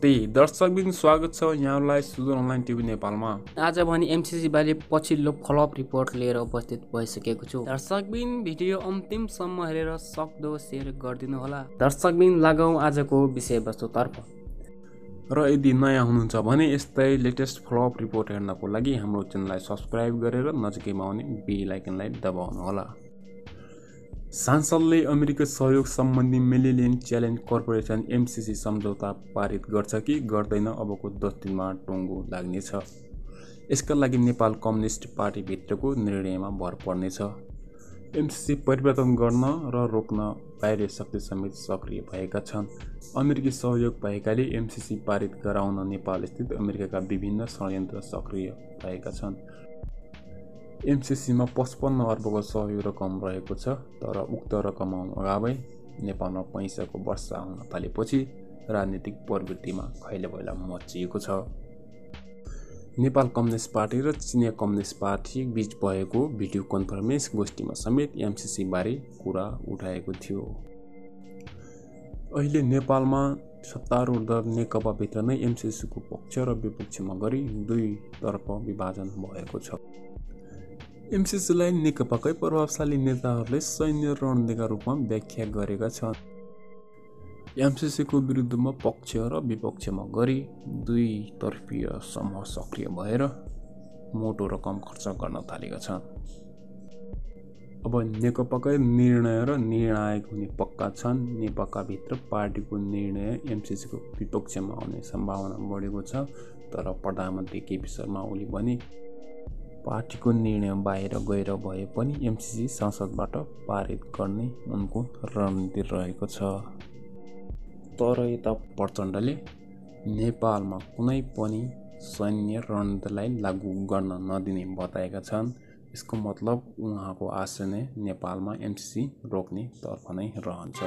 नमस्ते दर्शकबिन स्वागत छ यहाँलाई सुदूर अनलाइन टिभी नेपालमा। आज भने एमसीसी बारे पछिल्लो फलोअप रिपोर्ट लिएर उपस्थित भइसकेको छु। दर्शकबिन भिडियो अन्तिमसम्म हेरेर सक्दो सेयर गरिदिनु होला। दर्शकबिन लागौं आजको विषयवस्तुतर्फ। र यदि नयाँ हुनुहुन्छ भने यस्तै लेटेस्ट फलोअप रिपोर्ट हेर्नको लागि हाम्रो च्यानललाई सब्स्क्राइब गरेर नजिकैमा आउने बेल आइकनलाई दबाउनु होला। संसदले अमेरिका सहयोग सम्बन्धी मिलेनियम च्यालेन्ज कर्पोरेसन एमसीसी सम्झौता पारित गर्छ कि गर्दैन, अबको 10 दिनमा टुङ्गो लाग्नेछ। यसका लागि नेपाल कम्युनिस्ट पार्टीभित्रको निर्णयमा भर पर्नेछ। एमसीसी परिवर्तन गर्न र रोक्न बाहिरी शक्ति समेत सक्रिय भएका छन्। अमेरिकी सहयोग भएकाले एमसीसी पारित गराउन नेपालस्थित अमेरिकाका विभिन्न षड्यन्त्र सक्रिय भएका छन्। एमसीसीमा 55 अर्बको सहयोग रकम रहेको छ, तर उक्त रकम अगावै नेपालमा पैसाको वर्षा हुन थालेपछि राजनीतिक प्रवृत्तिमा खैलबैला मचिएको छ। नेपाल कम्युनिस्ट पार्टी र चिनिया कम्युनिस्ट पार्टी बीच भएको भिडियो कन्फरेन्स गोष्ठीमा समेत एमसीसी बारे कुरा उठाएको थियो। अहिले नेपालमा सत्तारूढ दल नेकपाभित्र नै एमसीसीको पक्ष र विपक्षमा गरी दुईतर्फ विभाजन भएको छ। एमसीसीलाई नेकपाकै प्रभावशाली नेताहरूले सैन्य रणनीतिका रूपमा व्याख्या गरेका छन्। एमसीसीको विरुद्धमा पक्ष र विपक्षमा गरी दुईतर्फीय समूह सक्रिय भएर मोटो रकम खर्च गर्न थालेका छन्। अब नेकपाकै निर्णय र निर्णायक हुने पक्का छन्। नेकपाभित्र पार्टीको निर्णय एमसीसीको विपक्षमा आउने सम्भावना बढेको छ, तर प्रधानमन्त्री केपी शर्मा ओली भने पार्टीको निर्णय बाहिर गएर भए पनि एमसीसी संसदबाट पारित गर्ने उनको रणनीति रहेको छ। तर यता प्रचण्डले नेपालमा कुनै पनि सैन्य रणनीतिलाई लागू गर्न नदिने बताएका छन्। यसको मतलब उहाँको आशय नै नेपालमा एमसीसी रोक्ने तर्फ नै रहन्छ।